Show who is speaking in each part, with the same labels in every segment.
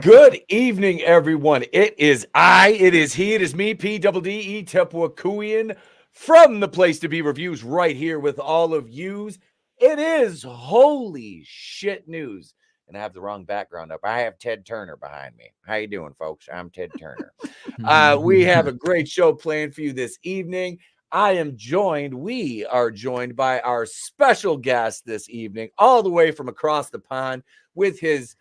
Speaker 1: Good evening, everyone. It is he, it is me, P-double-D, Etep from the Place to Be Reviews right here with all of yous. It is holy shit news. And I have the wrong background up. I have Ted Turner behind me. How you doing, folks? I'm Ted Turner. We have a great show planned for you this evening. We are joined by our special guest this evening, all the way from across the pond with his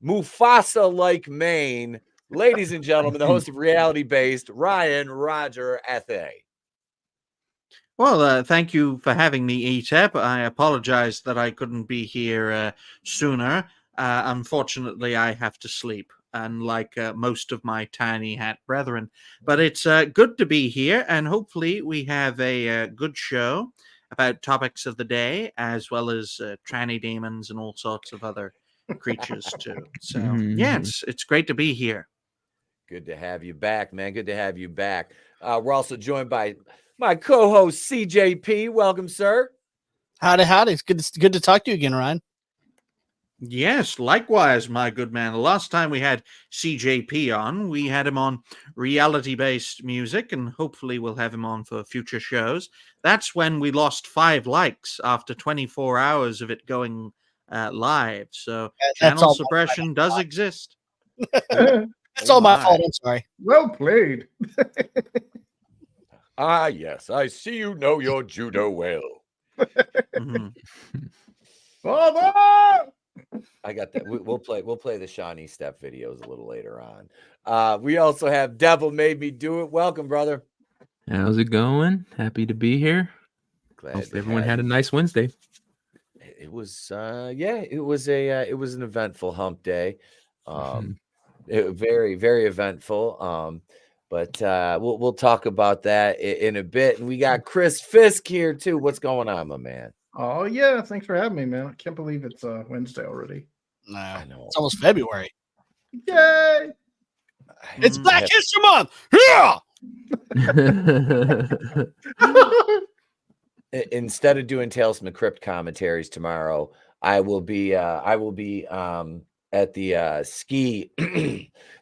Speaker 1: Mufasa-like mane. Ladies and gentlemen, the host of reality-based Ryan Roger Athay.
Speaker 2: Well, thank you for having me, Etep. I apologize that I couldn't be here sooner. Unfortunately, I have to sleep, unlike most of my tiny hat brethren. But it's good to be here, and hopefully we have a good show about topics of the day, as well as tranny demons and all sorts of other creatures too. So yeah, it's great to be here.
Speaker 1: Good to have you back, man. Good to have you back. We're also joined by my co-host CJP. Welcome, sir.
Speaker 3: Howdy. It's good to talk to you again, Ryan.
Speaker 2: Yes, likewise, my good man. The last time we had CJP on, we had him on reality-based music, and hopefully we'll have him on for future shows. That's when we lost 5 likes after 24 hours of it going live. So channel suppression does exist.
Speaker 3: That's all my fault. I'm sorry.
Speaker 4: Well played.
Speaker 1: Yes, I see you know your judo well.
Speaker 4: Father!
Speaker 1: I got that. We'll play the Shawnee step videos a little later on. We also have Devil Made Me Do It. Welcome, brother.
Speaker 5: How's it going? Happy to be here.
Speaker 1: Glad
Speaker 5: Hope everyone had a nice Wednesday.
Speaker 1: It was it was an eventful hump day. Very, very eventful. But we'll talk about that in a bit. And we got Chris Fisk here too. What's going on, my man?
Speaker 4: Oh yeah, thanks for having me, man. I can't believe it's Wednesday already.
Speaker 3: No, I know. It's almost February.
Speaker 4: Yay!
Speaker 3: It's Black History Month. Yeah.
Speaker 1: Instead of doing Tales from the Crypt commentaries tomorrow, I will be at the ski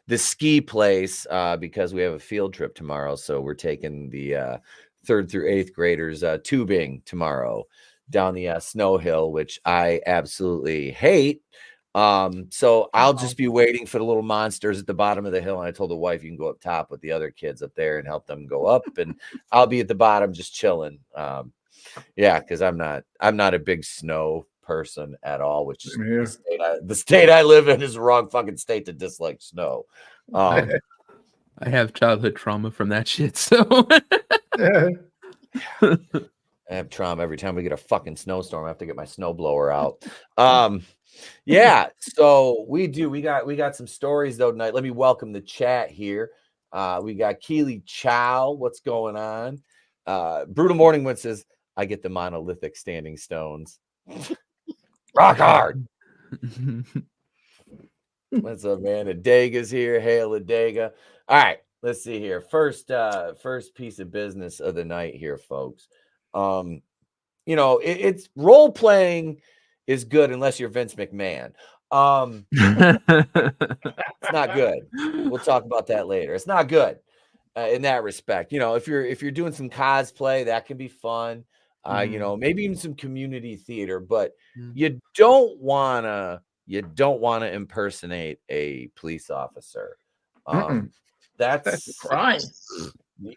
Speaker 1: the ski place because we have a field trip tomorrow. So we're taking the 3rd through 8th graders tubing tomorrow down the snow hill, which I absolutely hate. So I'll just be waiting for the little monsters at the bottom of the hill. And I told the wife, you can go up top with the other kids up there and help them go up, and I'll be at the bottom just chilling. Because I'm not a big snow person at all, which is the state I live in is the wrong fucking state to dislike snow.
Speaker 5: I have childhood trauma from that shit, so
Speaker 1: I have trauma every time we get a fucking snowstorm. I have to get my snowblower out. So we got some stories though tonight. Let me welcome the chat here. We got Keely Chow. What's going on? Brutal Morning Wind says, I get the monolithic standing stones. Rock hard. What's up, man? Adega's here. Hail Adega. All right, let's see here. First piece of business of the night here, folks. It's role playing is good unless you're Vince McMahon. It's not good. We'll talk about that later. It's not good in that respect. If you're doing some cosplay, that can be fun. Maybe even some community theater, but you don't wanna impersonate a police officer. That's a
Speaker 4: crime.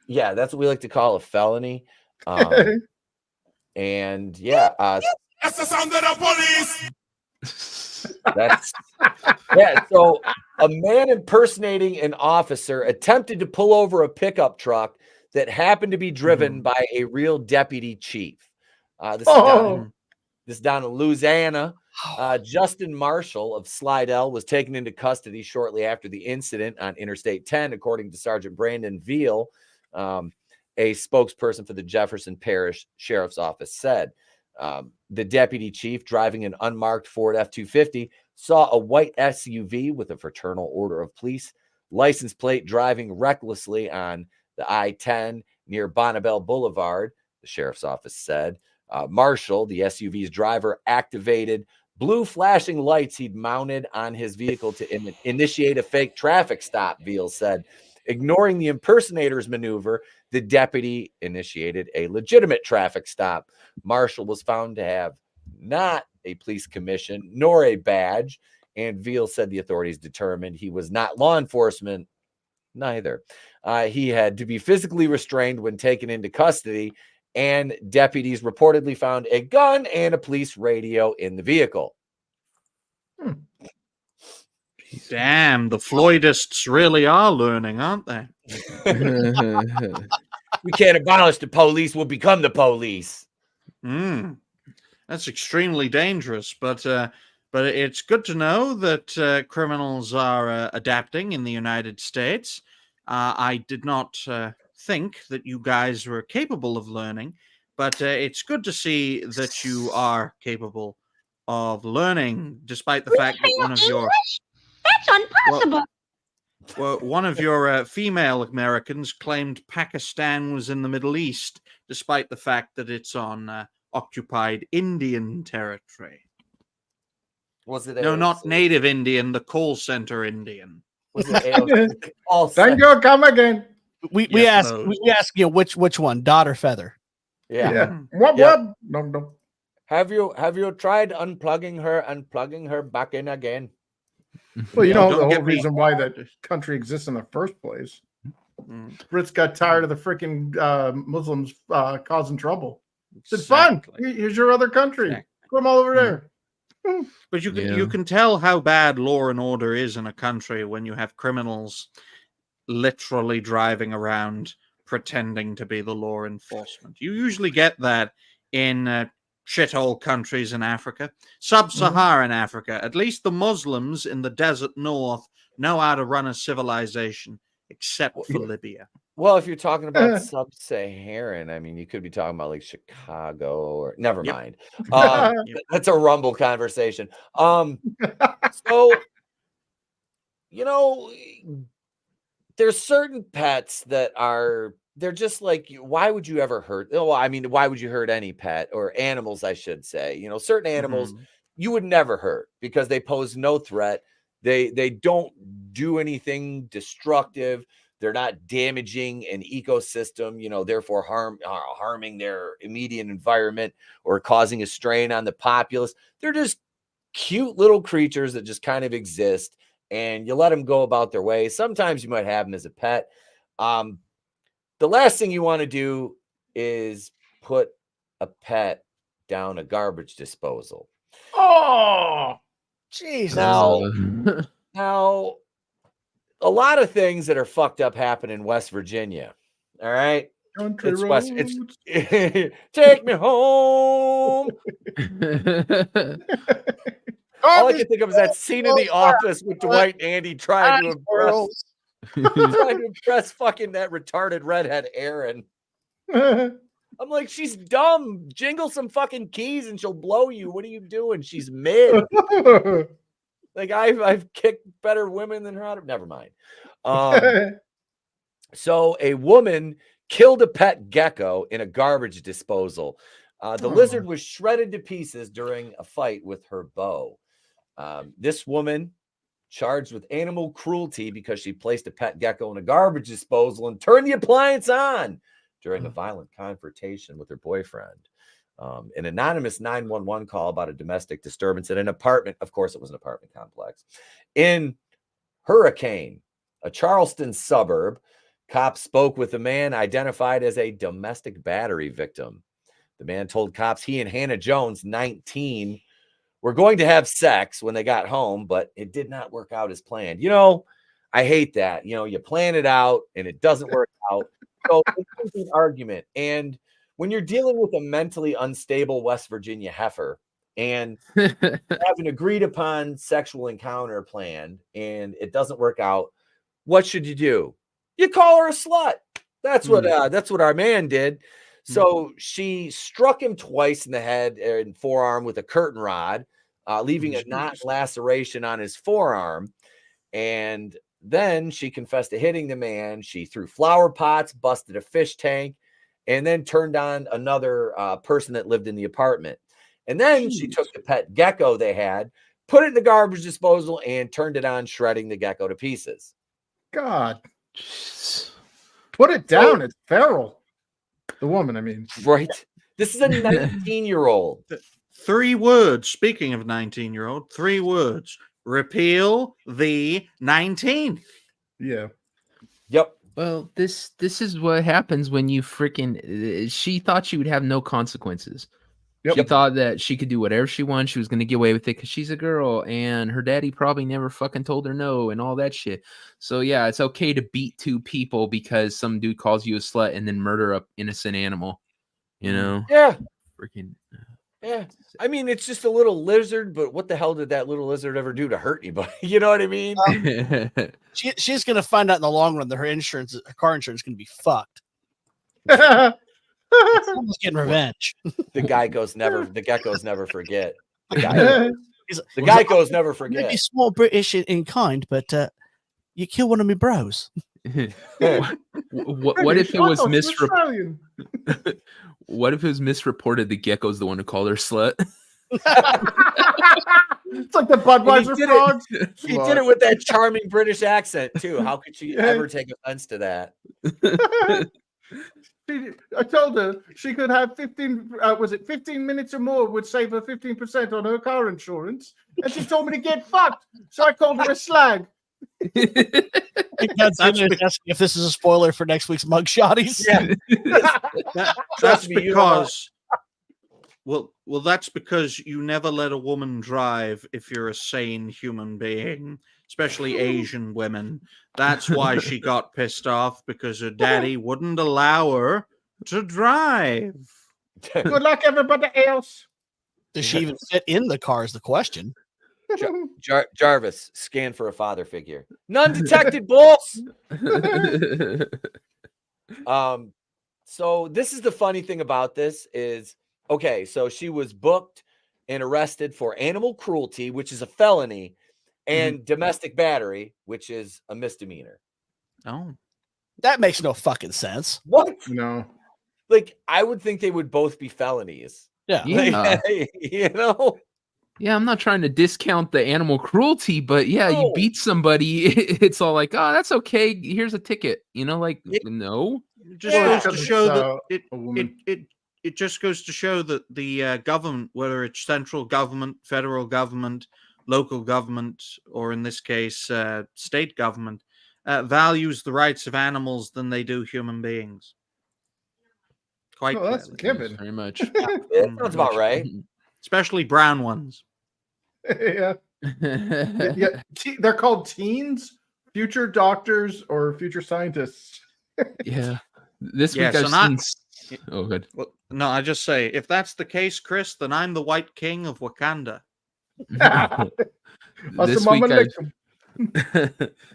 Speaker 1: Yeah, that's what we like to call a felony. And
Speaker 6: that's the sound of the police.
Speaker 1: So a man impersonating an officer attempted to pull over a pickup truck that happened to be driven by a real deputy chief. This is down in Louisiana. Justin Marshall of Slidell was taken into custody shortly after the incident on Interstate 10, according to Sergeant Brandon Veal, a spokesperson for the Jefferson Parish Sheriff's Office, said. The deputy chief, driving an unmarked Ford F-250, saw a white SUV with a Fraternal Order of Police license plate driving recklessly on the I-10 near Bonnabelle Boulevard, the sheriff's office said. Marshall, the SUV's driver, activated blue flashing lights he'd mounted on his vehicle to initiate a fake traffic stop, Veal said. Ignoring the impersonator's maneuver, the deputy initiated a legitimate traffic stop. Marshall was found to have not a police commission nor a badge, and Veal said the authorities determined he was not law enforcement, neither. He had to be physically restrained when taken into custody, and deputies reportedly found a gun and a police radio in the vehicle.
Speaker 2: Damn, the Floydists really are learning, aren't they?
Speaker 1: We can't abolish the police, we'll become the police.
Speaker 2: That's extremely dangerous, but it's good to know that criminals are adapting in the United States. I did not think that you guys were capable of learning, but it's good to see that you are capable of learning, despite the fact that one of your...
Speaker 7: That's impossible.
Speaker 2: Well, one of your female Americans claimed Pakistan was in the Middle East, despite the fact that it's on occupied Indian territory.
Speaker 1: Was it
Speaker 2: No, not native Indian, the call center Indian.
Speaker 1: Was it AOC?
Speaker 4: Thank you, come again.
Speaker 3: We
Speaker 2: Yes,
Speaker 3: ask
Speaker 2: those.
Speaker 3: we ask you which one, dot or feather.
Speaker 1: Yeah.
Speaker 4: What?
Speaker 1: Yep.
Speaker 4: What? No.
Speaker 1: Have you tried unplugging her and plugging her back in again?
Speaker 4: Well, you
Speaker 2: No,
Speaker 4: know
Speaker 2: don't
Speaker 4: the
Speaker 2: get
Speaker 4: whole
Speaker 2: me
Speaker 4: reason why that country exists in the first place. Brits got tired of the freaking Muslims causing trouble. It's fun.
Speaker 2: Exactly.
Speaker 4: Here's your other country.
Speaker 2: Exactly.
Speaker 4: Put them all over there.
Speaker 2: But you can
Speaker 5: Yeah.
Speaker 2: you can tell how bad law and order is in a country when you have criminals literally driving around pretending to be the law enforcement. You usually get that in shithole countries in Africa, sub-Saharan Africa. At least the Muslims in the desert north know how to run a civilization, except for Libya.
Speaker 1: Well, if you're talking about sub-Saharan, I mean, you could be talking about like Chicago or never
Speaker 2: Yep.
Speaker 1: mind.
Speaker 2: Yep.
Speaker 1: That's a Rumble conversation. So, you know, there's certain pets that are, they're just like, why would you ever hurt? Oh, I mean, why would you hurt any pet or animals, I should say? You know, certain animals you would never hurt because they pose no threat. They don't do anything destructive. They're not damaging an ecosystem, you know, therefore harming their immediate environment or causing a strain on the populace. They're just cute little creatures that just kind of exist, and you let them go about their way. Sometimes you might have them as a pet. The last thing you want to do is put a pet down a garbage disposal.
Speaker 3: Oh, Jesus.
Speaker 1: Now, a lot of things that are fucked up happen in West Virginia. All right.
Speaker 4: Country
Speaker 1: It's
Speaker 4: roads.
Speaker 1: it's take me home. All I can think of is that scene in The Office with Dwight and Andy trying to impress fucking that retarded redhead Aaron. I'm like, she's dumb. Jingle some fucking keys and she'll blow you. What are you doing? She's mid. Like I've kicked better women than her out of. Never mind. So a woman killed a pet gecko in a garbage disposal. The lizard was shredded to pieces during a fight with her beau. This woman charged with animal cruelty because she placed a pet gecko in a garbage disposal and turned the appliance on during a violent confrontation with her boyfriend. An anonymous 911 call about a domestic disturbance at an apartment. Of course, it was an apartment complex in Hurricane, a Charleston suburb. Cops spoke with a man identified as a domestic battery victim. The man told cops he and Hannah Jones, 19, were going to have sex when they got home, but it did not work out as planned. You know, I hate that. You know, you plan it out and it doesn't work out. So it's an argument. And when you're dealing with a mentally unstable West Virginia heifer and have an agreed upon sexual encounter planned and it doesn't work out, what should you do? You call her a slut. That's what our man did. So she struck him twice in the head and forearm with a curtain rod, leaving a knot laceration on his forearm. And then she confessed to hitting the man. She threw flower pots, busted a fish tank, and then turned on another person that lived in the apartment. And then she took the pet gecko they had, put it in the garbage disposal, and turned it on, shredding the gecko to pieces.
Speaker 4: God. Put it down. It's feral. The woman, I mean.
Speaker 1: Right? This is a 19-year-old.
Speaker 2: 3 words. Speaking of 19-year-old, 3 words. Repeal the 19th.
Speaker 4: Yeah.
Speaker 1: Yep.
Speaker 5: Well, this is what happens when you freaking. She thought she would have no consequences.
Speaker 4: Yep.
Speaker 5: She thought that she could do whatever she wants. She was going to get away with it because she's a girl, and her daddy probably never fucking told her no and all that shit. So yeah, it's okay to beat 2 people because some dude calls you a slut and then murder a innocent animal. You know?
Speaker 1: Yeah.
Speaker 5: Freaking.
Speaker 1: Yeah. I mean, it's just a little lizard, but what the hell did that little lizard ever do to hurt anybody? You know what I mean?
Speaker 3: She's going to find out in the long run that her car insurance is going to be fucked. Someone's getting revenge.
Speaker 1: The geckos never forget. The geckos never forget.
Speaker 3: Maybe small British in kind, but you kill one of my bros.
Speaker 5: What if it was misreported? What if it was misreported the gecko's the one who called her slut?
Speaker 4: It's like the Budweiser frogs.
Speaker 1: He did it with that charming British accent too. How could she ever take offense to that?
Speaker 4: I told her she could have 15 minutes or more would save her 15% on her car insurance, and she told me to get fucked, so I called her a slag.
Speaker 3: That's asking if this is a spoiler for next week's mugshotties.
Speaker 1: Yeah.
Speaker 2: That's because that's because you never let a woman drive if you're a sane human being, especially Asian women. That's why she got pissed off, because her daddy wouldn't allow her to drive.
Speaker 4: Good luck, everybody else.
Speaker 3: Does she even fit in the car is the question.
Speaker 1: Jarvis, scan for a father figure. None detected, bulls. So this is the funny thing about this is, okay, so she was booked and arrested for animal cruelty, which is a felony, and domestic battery, which is a misdemeanor.
Speaker 2: Oh,
Speaker 3: that makes no fucking sense.
Speaker 1: What?
Speaker 4: No.
Speaker 1: Like, I would think they would both be felonies.
Speaker 3: Yeah.
Speaker 1: Like, you know?
Speaker 5: Yeah, I'm not trying to discount the animal cruelty, but yeah, you beat somebody, it's all like, oh, that's okay. Here's a ticket. You know, like, no.
Speaker 2: It just goes to show that it just goes to show that the government, whether it's central government, federal government, local government, or in this case, state government, values the rights of animals than they do human beings. Quite
Speaker 4: well, that's
Speaker 2: clearly.
Speaker 4: given.
Speaker 5: Very much.
Speaker 1: That sounds about right.
Speaker 2: Especially brown ones.
Speaker 4: Yeah. They're called teens, future doctors, or future scientists.
Speaker 5: Yeah. This week
Speaker 2: Yes,
Speaker 5: I've seen... Oh, good.
Speaker 2: Well, no, I just say, if that's the case, Chris, then I'm the White King of Wakanda.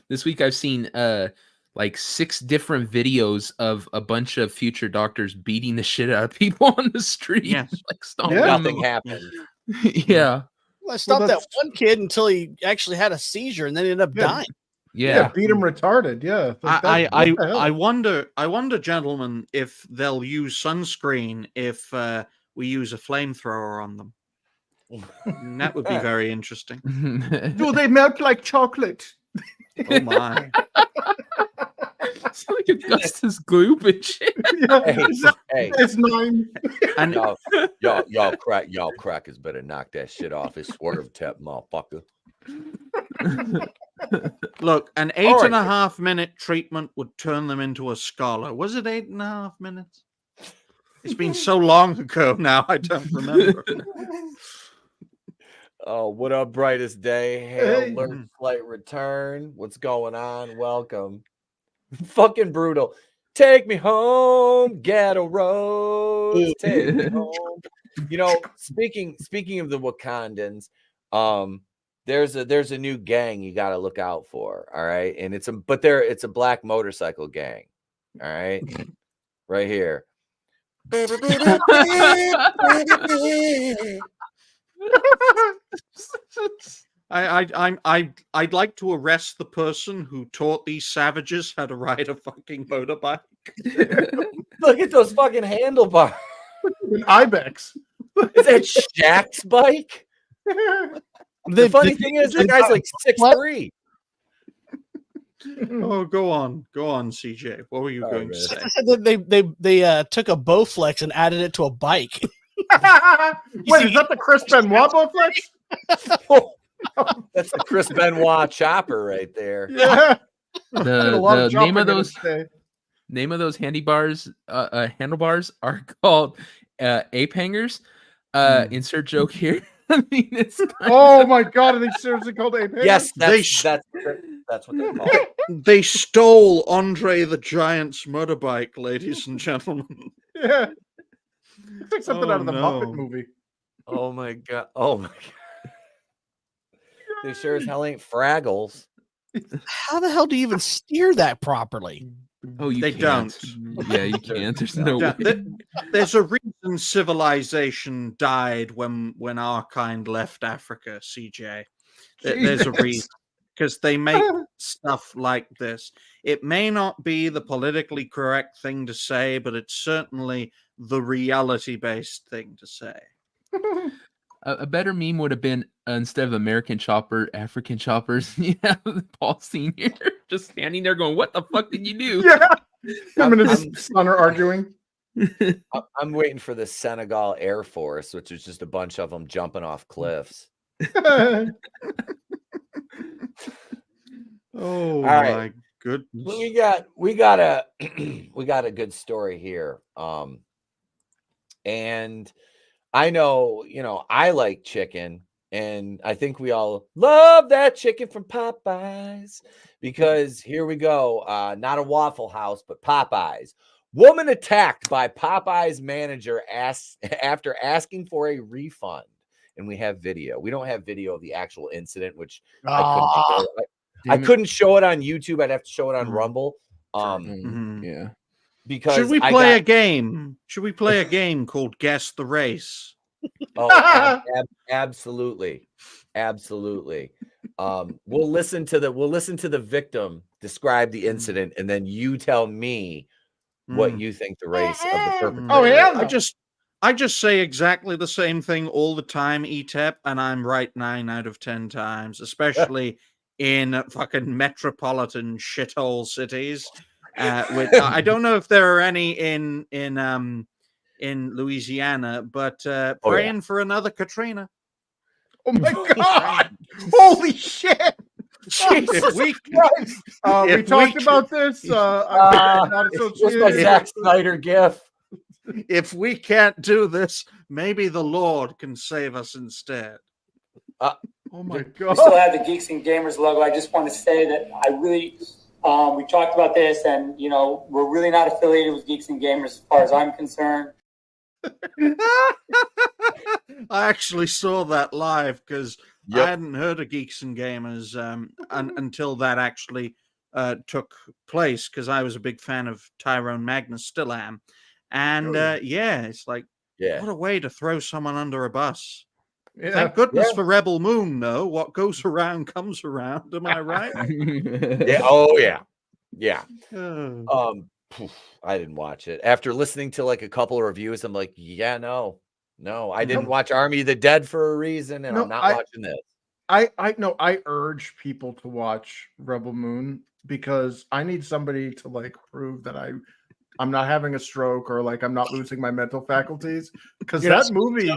Speaker 5: This week I've seen like 6 different videos of a bunch of future doctors beating the shit out of people on the street.
Speaker 2: Yes.
Speaker 5: Like stomping
Speaker 1: Nothing happened.
Speaker 5: Yeah.
Speaker 3: Well, I stopped that one kid until he actually had a seizure and then ended up dying.
Speaker 5: Yeah.
Speaker 4: Beat him retarded. Yeah.
Speaker 2: I wonder, gentlemen, if they'll use sunscreen if we use a flamethrower on them. That would be very interesting.
Speaker 4: Do they melt like chocolate?
Speaker 2: Oh my.
Speaker 5: It's like Augustus Gloop and shit.
Speaker 1: Hey,
Speaker 4: it's 9.
Speaker 2: And
Speaker 1: y'all crackers better knock that shit off. It's swerve tap, motherfucker.
Speaker 2: Look, an 8.5 minute treatment would turn them into a scholar. Was it 8.5 minutes? It's been so long ago now, I don't remember.
Speaker 1: Oh, what up, brightest day? Hail, alert, flight return. What's going on? Welcome. Fucking brutal. Take me home, ghetto roads. Take me home. You know, speaking of the Wakandans, there's a new gang you got to look out for. All right, and it's a black motorcycle gang. All right, right here.
Speaker 2: I'd like to arrest the person who taught these savages how to ride a fucking motorbike.
Speaker 1: Look at those fucking handlebars.
Speaker 4: An ibex.
Speaker 1: Is that Shaq's bike? The funny thing is, that guy's like 6'3".
Speaker 2: Oh, go on, CJ. What were you
Speaker 1: Sorry,
Speaker 2: going to
Speaker 1: man.
Speaker 2: say?
Speaker 3: I said that they took a Bowflex and added it to a bike.
Speaker 4: Wait, is that the Chris Benoit Bowflex?
Speaker 1: That's the Chris Benoit chopper right there.
Speaker 4: Yeah. Did a lot
Speaker 5: The
Speaker 4: of
Speaker 5: name of
Speaker 4: jumping in
Speaker 5: those
Speaker 4: its day.
Speaker 5: handlebars are called ape hangers. Insert joke here. I mean, it's
Speaker 4: Oh my god, are they seriously called ape hangers?
Speaker 1: Yes,
Speaker 2: They
Speaker 1: that's what they're called.
Speaker 2: They stole Andre the Giant's motorbike, ladies and gentlemen.
Speaker 4: Yeah. It's like something
Speaker 2: Oh,
Speaker 4: out of the
Speaker 2: no.
Speaker 4: Muppet movie.
Speaker 1: Oh my god. Oh my god. They sure as hell ain't Fraggles.
Speaker 3: How the hell do you even steer that properly?
Speaker 5: Oh, you
Speaker 2: They
Speaker 5: can't.
Speaker 2: don't.
Speaker 5: Yeah, you can't. There's no
Speaker 2: Yeah,
Speaker 5: way.
Speaker 2: there's a reason civilization died when our kind left Africa, CJ. There's a
Speaker 4: Jesus.
Speaker 2: reason. Because they make stuff like this. It may not be the politically correct thing to say, but it's certainly the reality-based thing to say.
Speaker 5: A better meme would have been instead of American Chopper, African Choppers. Yeah, Paul Senior just standing there going, "What the fuck did you do?"
Speaker 4: Yeah. Him and
Speaker 1: I'm-
Speaker 4: his son are arguing.
Speaker 1: I'm waiting for the Senegal Air Force, which is just a bunch of them jumping off cliffs.
Speaker 2: Oh
Speaker 1: right.
Speaker 2: my goodness!
Speaker 1: We got a we got a good story here. And I know, I like chicken, and I think we all love that chicken from Popeyes, because here we go. Not a Waffle House, but Popeyes. Woman attacked by Popeyes manager after asking for a refund. And we have video. We don't have video of the actual incident, which I couldn't show it on YouTube. I'd have to show it on Rumble.
Speaker 5: Yeah.
Speaker 1: Because
Speaker 2: Should we play a game? Should we play a game called Guess the Race?
Speaker 1: Oh, absolutely. We'll listen to the victim describe the incident, and then you tell me what you think the race of the perpetrator.
Speaker 4: Oh, yeah.
Speaker 2: I just say exactly the same thing all the time, Etep, and I'm right 9 out of 10 times, especially in fucking metropolitan shithole cities. I don't know if there are any in Louisiana, but praying for another Katrina.
Speaker 4: Oh my god! Holy shit!
Speaker 1: Jesus
Speaker 2: we
Speaker 1: Christ.
Speaker 4: We talked about this. I'm not
Speaker 1: Just a
Speaker 4: associated.
Speaker 1: Zack Snyder gif.
Speaker 2: If we can't do this, maybe the Lord can save us instead.
Speaker 4: Oh my
Speaker 8: We
Speaker 4: god!
Speaker 8: still have the Geeks and Gamers logo. I just want to say that I really, we talked about this, and we're really not affiliated with Geeks and Gamers as far as I'm concerned.
Speaker 2: I actually saw that live because
Speaker 1: Yep.
Speaker 2: I hadn't heard of Geeks and Gamers until that actually took place, because I was a big fan of Tyrone Magnus, still am. And it's like,
Speaker 1: Yeah.
Speaker 2: what a way to throw someone under a bus.
Speaker 4: Yeah.
Speaker 2: Thank goodness for Rebel Moon, though. What goes around comes around. Am I right?
Speaker 1: Yeah. Oh yeah. Yeah.
Speaker 2: Oh.
Speaker 1: I didn't watch it. After listening to like a couple of reviews, I'm like, yeah, no, I didn't watch Army of the Dead for a reason, and
Speaker 4: No,
Speaker 1: I'm not watching this.
Speaker 4: I urge people to watch Rebel Moon because I need somebody to like prove that I'm not having a stroke or like I'm not losing my mental faculties, because that movie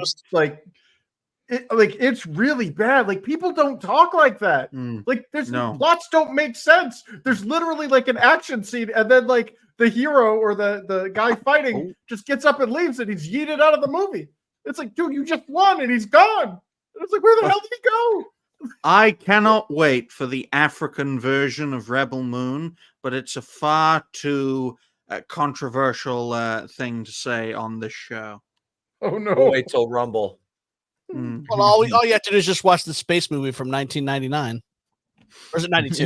Speaker 4: it's really bad. Like, people don't talk like that. Like, there's plots don't make sense. There's literally like an action scene, and then like the hero or the guy fighting just gets up and leaves, and he's yeeted out of the movie. It's like, dude, you just won and he's gone. And it's like, where the hell did he go?
Speaker 2: I cannot wait for the African version of Rebel Moon, but it's a far too controversial thing to say on this show.
Speaker 4: Oh no!
Speaker 1: We'll wait till Rumble.
Speaker 3: Well, all you have to do is just watch the space movie from 1999. Or is it 92?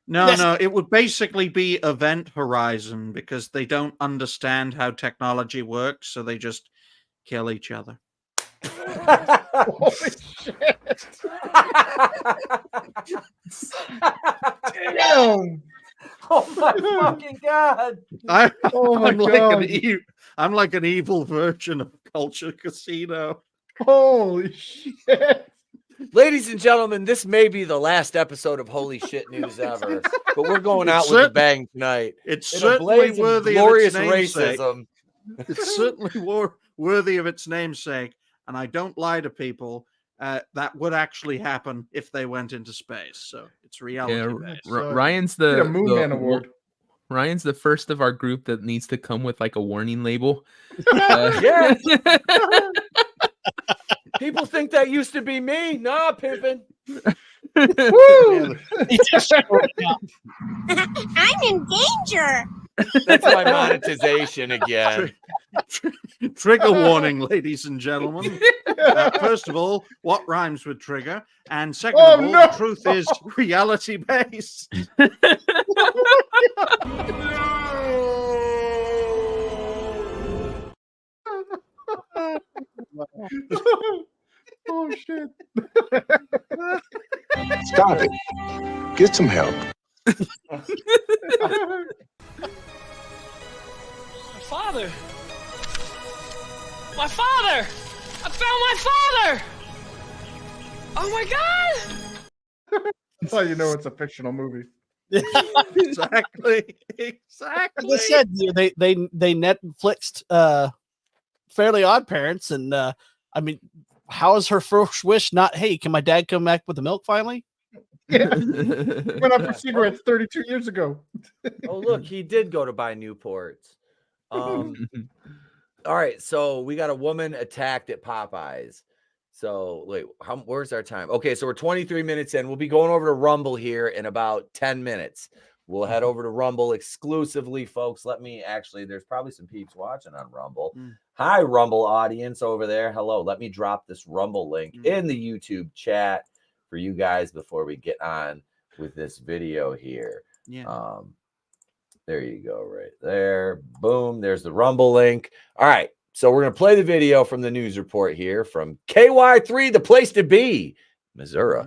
Speaker 2: No, it would basically be Event Horizon, because they don't understand how technology works, so they just kill each other.
Speaker 4: Holy shit! Damn!
Speaker 1: Oh my fucking god!
Speaker 4: Oh my
Speaker 2: I'm
Speaker 4: God.
Speaker 2: I'm like an evil version of Culture Casino.
Speaker 4: Holy shit.
Speaker 1: Ladies and gentlemen, this may be the last episode of Holy Shit News ever, but we're going
Speaker 2: It's
Speaker 1: out with a
Speaker 2: certain-
Speaker 1: bang tonight.
Speaker 2: It's
Speaker 1: In a
Speaker 2: certainly
Speaker 1: blaze of
Speaker 2: worthy
Speaker 1: glorious
Speaker 2: of its namesake.
Speaker 1: racism.
Speaker 2: It's certainly worthy of its namesake, and I don't lie to people. That would actually happen if they went into space. So it's reality based.
Speaker 5: Ryan's
Speaker 4: Get a
Speaker 5: the
Speaker 4: Moon Man award.
Speaker 5: Ryan's the first of our group that needs to come with like a warning label.
Speaker 1: Yeah. People think that used to be me. Nah, pimpin'.
Speaker 4: Woo!
Speaker 7: I'm in danger.
Speaker 1: That's my monetization again.
Speaker 2: Trigger warning, ladies and gentlemen. First of all, what rhymes with trigger? And second of all, the truth is reality based.
Speaker 4: Oh shit.
Speaker 9: Stop it. Get some help.
Speaker 10: My father! My father! I found my father! Oh my god!
Speaker 4: That's how you know it's a fictional movie.
Speaker 2: Exactly.
Speaker 3: Like I said, they Netflixed Fairly Odd Parents, and I mean, how is her first wish not, hey, can my dad come back with the milk finally?
Speaker 4: Yeah. Went up for cigarettes 32 years ago.
Speaker 1: Oh, look, he did go to buy Newports. All right, so we got a woman attacked at Popeyes. So wait, where's our time? Okay, so we're 23 minutes in. We'll be going over to Rumble here in about 10 minutes. We'll head over to Rumble exclusively, folks. There's probably some peeps watching on Rumble. Hi, Rumble audience over there. Hello. Let me drop this Rumble link in the YouTube chat for you guys before we get on with this video here.
Speaker 2: Yeah.
Speaker 1: There you go, right there. Boom. There's the Rumble link. All right. So we're going to play the video from the news report here from KY3, the place to be, Missouri.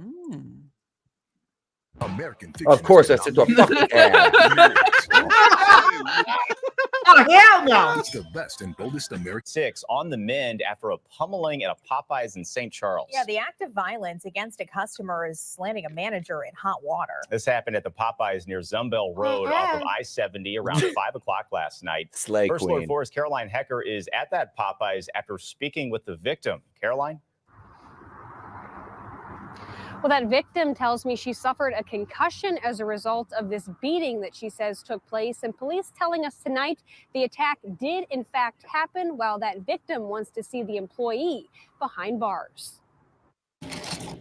Speaker 9: American
Speaker 1: Of course, that's into a fucking ad.
Speaker 4: Oh, hell no.
Speaker 9: It's the best and boldest American.
Speaker 11: 6 on the mend after a pummeling at a Popeyes in St. Charles.
Speaker 12: Yeah, the act of violence against a customer is slamming a manager in hot water.
Speaker 11: This happened at the Popeyes near Zumbell Road off of I-70 around 5 o'clock last night.
Speaker 1: Slay
Speaker 11: First
Speaker 1: Queen.
Speaker 11: Lord Forest Caroline Hecker is at that Popeyes after speaking with the victim. Caroline?
Speaker 13: Well, that victim tells me she suffered a concussion as a result of this beating that she says took place. And police telling us tonight the attack did in fact happen, while that victim wants to see the employee behind bars.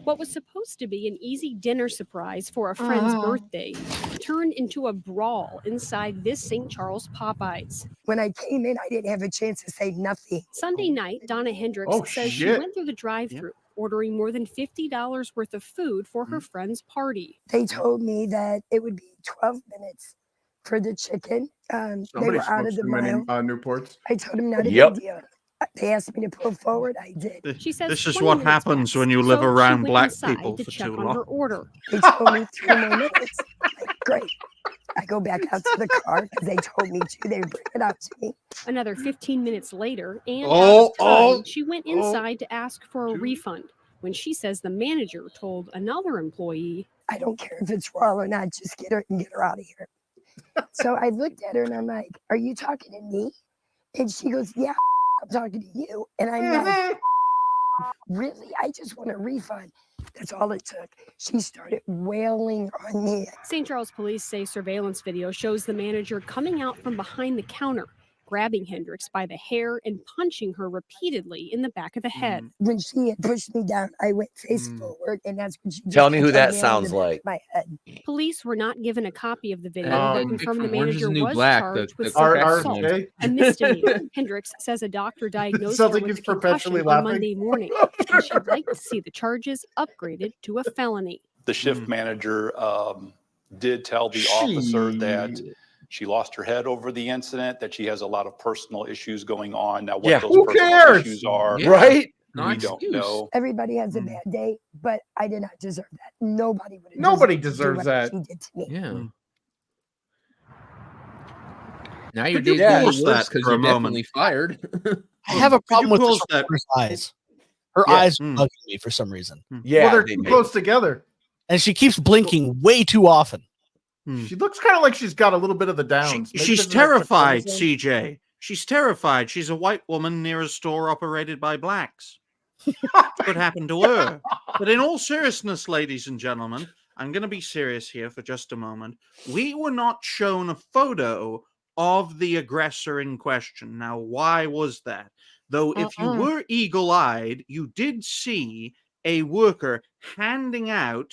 Speaker 13: What was supposed to be an easy dinner surprise for a friend's birthday turned into a brawl inside this St. Charles Popeyes.
Speaker 14: When I came in, I didn't have a chance to say nothing.
Speaker 13: Sunday night, Donna Hendricks says she went through the drive-thru, ordering more than $50 worth of food for her friend's party.
Speaker 14: They told me that it would be 12 minutes for the chicken. They were out of the mile.
Speaker 4: Newports.
Speaker 14: I told them not a big deal. They asked me to pull forward. I did.
Speaker 13: She says
Speaker 2: this is what happens when you live around black people
Speaker 13: to
Speaker 2: for
Speaker 13: check
Speaker 2: too
Speaker 13: on
Speaker 2: long.
Speaker 13: her order.
Speaker 14: They told me 3 more minutes. Like, great. I go back out to the car because they told me to. They would bring it out to me.
Speaker 13: Another 15 minutes later, and she went inside to ask for a refund when she says the manager told another employee,
Speaker 14: I don't care if it's raw or not, just get her and get her out of here. So I looked at her and I'm like, are you talking to me? And she goes, yeah, I'm talking to you. And I'm like, really? I just want a refund. That's all it took. She started wailing on me.
Speaker 13: St. Charles police say surveillance video shows the manager coming out from behind the counter, grabbing Hendricks by the hair and punching her repeatedly in the back of the head.
Speaker 14: When she had pushed me down, I went face forward, and that's when she
Speaker 1: Tell me who that sounds like.
Speaker 14: My head.
Speaker 13: Police were not given a copy of the video, but confirmed the
Speaker 5: Orange is
Speaker 13: manager
Speaker 5: the New
Speaker 13: was
Speaker 5: Black,
Speaker 13: charged
Speaker 5: the
Speaker 13: with
Speaker 5: crack
Speaker 13: assault,
Speaker 4: RJ.
Speaker 13: a misdemeanor. Hendricks says a doctor diagnosed
Speaker 4: Sounds
Speaker 13: her
Speaker 4: like
Speaker 13: with
Speaker 4: he's
Speaker 13: a
Speaker 4: perpetually
Speaker 13: concussion on
Speaker 4: laughing.
Speaker 13: Monday morning, and she'd like to see the charges upgraded to a felony.
Speaker 15: The shift manager did tell the officer that she lost her head over the incident, that she has a lot of personal issues going on. Now, what those
Speaker 4: Who
Speaker 15: personal
Speaker 4: cares?
Speaker 15: issues are,
Speaker 1: Right?
Speaker 15: we don't know.
Speaker 14: Everybody has a bad day, but I did not deserve that. Nobody would.
Speaker 4: Nobody deserves
Speaker 14: do what
Speaker 4: that.
Speaker 14: She did to me.
Speaker 5: Yeah. Now your
Speaker 2: Could you
Speaker 5: day's
Speaker 2: pause
Speaker 5: worse
Speaker 2: that
Speaker 5: because
Speaker 2: for a
Speaker 5: you're definitely
Speaker 2: moment?
Speaker 5: fired.
Speaker 3: I have a problem with
Speaker 2: pause
Speaker 3: this
Speaker 2: that?
Speaker 3: reporter's eyes. Her
Speaker 1: Yeah.
Speaker 3: eyes are bugging me for some reason.
Speaker 1: Yeah,
Speaker 4: well, they're
Speaker 1: they
Speaker 4: too
Speaker 1: do.
Speaker 4: close together.
Speaker 3: And she keeps blinking way too often.
Speaker 4: She looks kind of like she's got a little bit of the downs. Maybe
Speaker 2: She's
Speaker 4: there's an extra
Speaker 2: terrified,
Speaker 4: chromosome.
Speaker 2: CJ. She's terrified. She's a white woman near a store operated by blacks. Could happen to her. But in all seriousness, ladies and gentlemen, I'm going to be serious here for just a moment. We were not shown a photo of the aggressor in question. Now, why was that? Though if you were eagle-eyed, you did see a worker handing out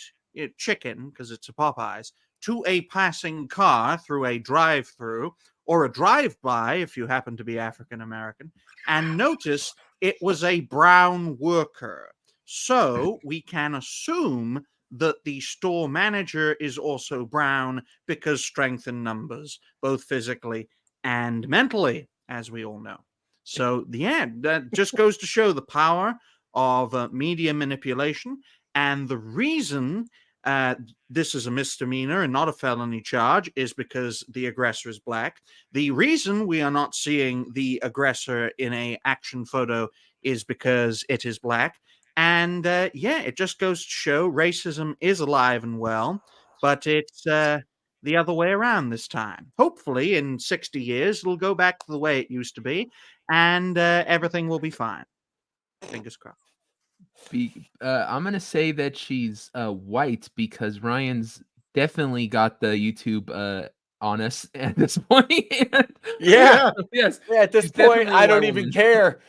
Speaker 2: chicken, because it's a Popeyes, to a passing car through a drive-through or a drive-by if you happen to be African American, and notice it was a brown worker. So we can assume that the store manager is also brown because strength in numbers, both physically and mentally, as we all know. So that just goes to show the power of media manipulation, and the reason this is a misdemeanor and not a felony charge is because the aggressor is black. The reason we are not seeing the aggressor in an action photo is because it is black. And it just goes to show racism is alive and well, but it's the other way around this time. Hopefully in 60 years, it'll go back to the way it used to be, and everything will be fine. Fingers crossed.
Speaker 5: I'm gonna say that she's white because Ryan's definitely got the YouTube on us at this point.
Speaker 1: Yeah.
Speaker 5: Yes.
Speaker 1: Yeah, at this
Speaker 5: She's
Speaker 1: point,
Speaker 5: definitely a
Speaker 1: I don't
Speaker 5: white
Speaker 1: even
Speaker 5: woman.
Speaker 1: care.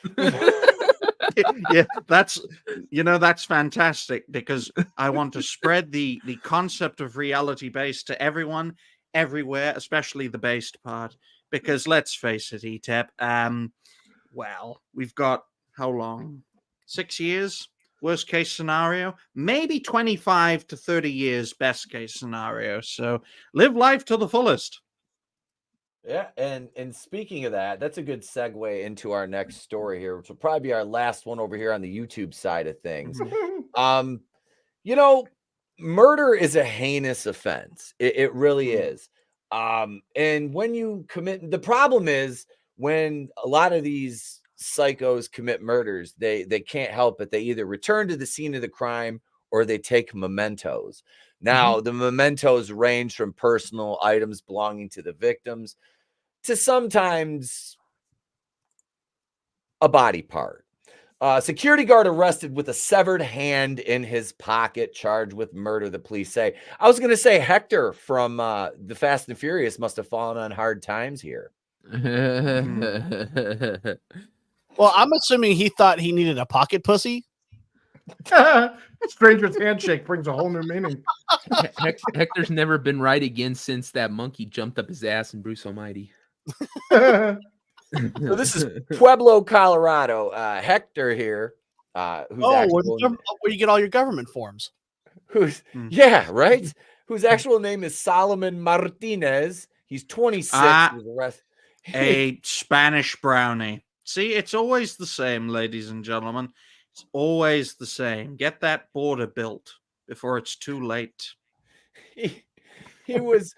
Speaker 2: Yeah, that's fantastic, because I want to spread the concept of reality based to everyone, everywhere, especially the based part. Because let's face it, Etep, well, we've got how long? 6 years? Worst case scenario, maybe 25 to 30 years, best case scenario. So live life to the fullest.
Speaker 1: Yeah, and speaking of that, that's a good segue into our next story here, which will probably be our last one over here on the YouTube side of things. Murder is a heinous offense. It really is. And when you commit, the problem is when a lot of these psychos commit murders, they can't help it. They either return to the scene of the crime or they take mementos. Now, the mementos range from personal items belonging to the victims to sometimes a body part. Security guard arrested with a severed hand in his pocket, charged with murder, the police say. I was going to say Hector from the Fast and Furious must have fallen on hard times here.
Speaker 3: Well, I'm assuming he thought he needed a pocket pussy.
Speaker 4: Stranger's handshake brings a whole new meaning.
Speaker 5: Hector's never been right again since that monkey jumped up his ass in Bruce Almighty.
Speaker 1: So this is Pueblo, Colorado. Hector here. Who's
Speaker 3: where you get all your government forms.
Speaker 1: Yeah, right? Whose actual name is Solomon Martinez. He's 26.
Speaker 2: A Spanish brownie. See, it's always the same, ladies and gentlemen. It's always the same. Get that border built before it's too late.
Speaker 1: He was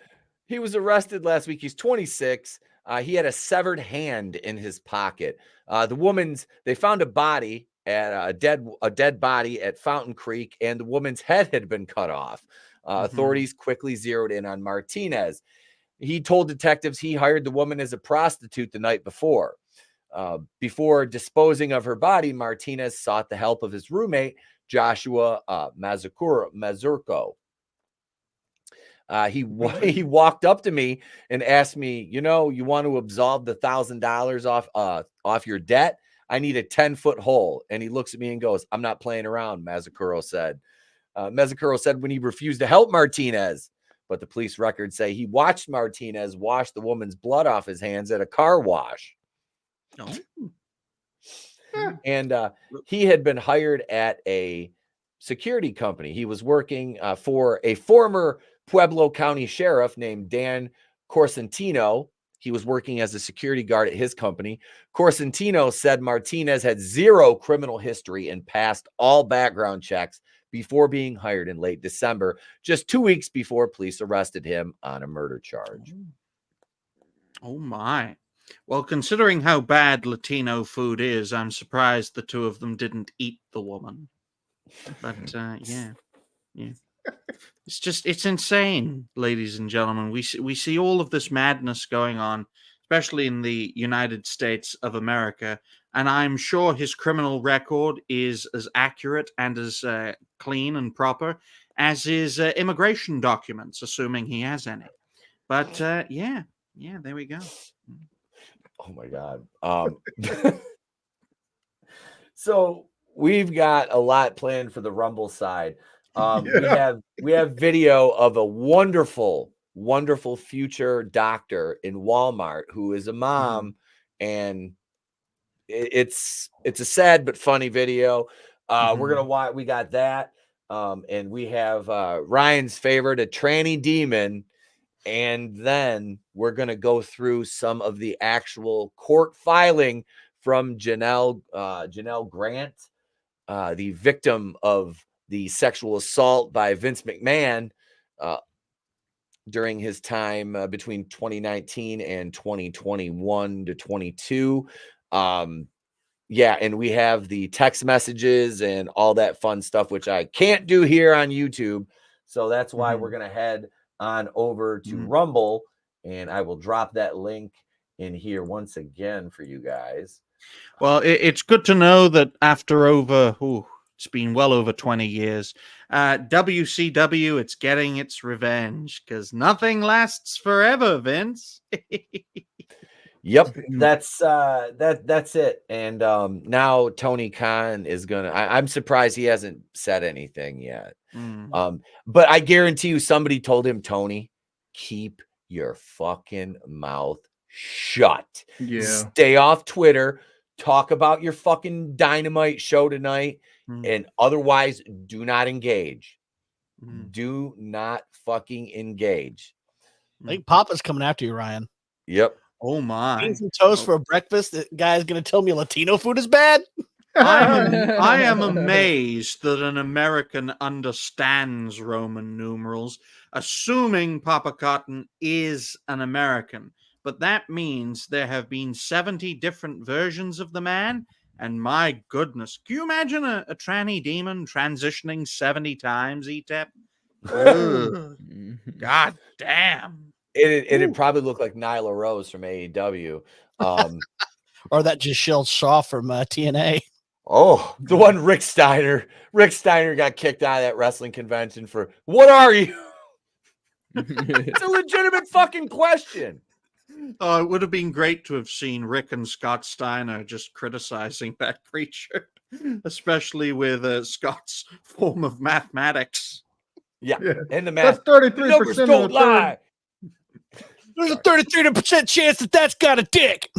Speaker 1: arrested last week. He's 26. He had a severed hand in his pocket. They found a body at a dead body at Fountain Creek, and the woman's head had been cut off. Authorities quickly zeroed in on Martinez. He told detectives he hired the woman as a prostitute the night before. Before disposing of her body, Martinez sought the help of his roommate, Joshua Mazurko. He walked up to me and asked me, you want to absolve the $1,000 off your debt? I need a 10-foot hole. And he looks at me and goes, I'm not playing around, Mazzucaro said. Mazzucaro said when he refused to help Martinez, but the police records say he watched Martinez wash the woman's blood off his hands at a car wash. And he had been hired at a security company. He was working for a former Pueblo County sheriff named Dan Corsentino. He was working as a security guard at his company. Corsentino said Martinez had zero criminal history and passed all background checks before being hired in late December, just 2 weeks before police arrested him on a murder charge.
Speaker 2: Oh my. Well, considering how bad Latino food is, I'm surprised the two of them didn't eat the woman. But yeah. It's insane, ladies and gentlemen. We see all of this madness going on, especially in the United States of America. And I'm sure his criminal record is as accurate and as clean and proper as his immigration documents, assuming he has any. But yeah, there we go.
Speaker 1: Oh my God. So we've got a lot planned for the Rumble side. We have video of a wonderful future doctor in Walmart who is a mom, and it's a sad but funny video. We're gonna watch. We got that, and we have Ryan's favorite, a tranny demon. And then we're going to go through some of the actual court filing from Janelle Grant, the victim of the sexual assault by Vince McMahon during his time between 2019 and 2021 to 22. Yeah, and we have the text messages and all that fun stuff, which I can't do here on YouTube. So that's why we're going to head on over to Rumble, and I will drop that link in here once again for you guys.
Speaker 2: Well, it's good to know that after it's been well over 20 years, WCW, it's getting its revenge, because nothing lasts forever, Vince.
Speaker 1: Yep, that's it. And now Tony Khan is gonna. I'm surprised he hasn't said anything yet. But I guarantee you, somebody told him, Tony, keep your fucking mouth shut.
Speaker 5: Yeah.
Speaker 1: Stay off Twitter. Talk about your fucking Dynamite show tonight, and otherwise, do not engage. Do not fucking engage.
Speaker 3: I think Papa's coming after you, Ryan.
Speaker 1: Yep.
Speaker 2: Oh my!
Speaker 3: Beans and toast for breakfast. The guy's gonna tell me Latino food is bad.
Speaker 2: I am amazed that an American understands Roman numerals, assuming Papa Cotton is an American. But that means there have been 70 different versions of the man. And my goodness, can you imagine a tranny demon transitioning 70 times, Etep? God damn.
Speaker 1: It'd probably look like Nyla Rose from AEW.
Speaker 3: Or that Giselle Shaw from TNA.
Speaker 1: Oh, the one Rick Steiner. Rick Steiner got kicked out of that wrestling convention for, what are you? It's a legitimate fucking question.
Speaker 2: Oh, it would have been great to have seen Rick and Scott Steiner just criticizing that creature, especially with Scott's form of mathematics.
Speaker 1: Yeah. And the math.
Speaker 4: That's 33%.
Speaker 1: Numbers don't lie.
Speaker 3: There's a 33% chance that that's got a dick.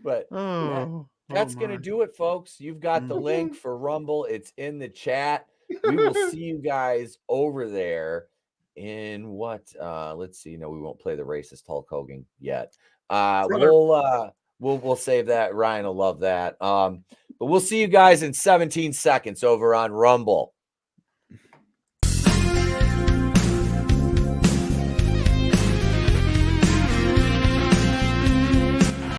Speaker 1: But that's going to do it, folks. You've got the link for Rumble. It's in the chat. We will see you guys over there in what? Let's see. No, we won't play the racist Hulk Hogan yet. We'll save that. Ryan will love that. But we'll see you guys in 17 seconds over on Rumble.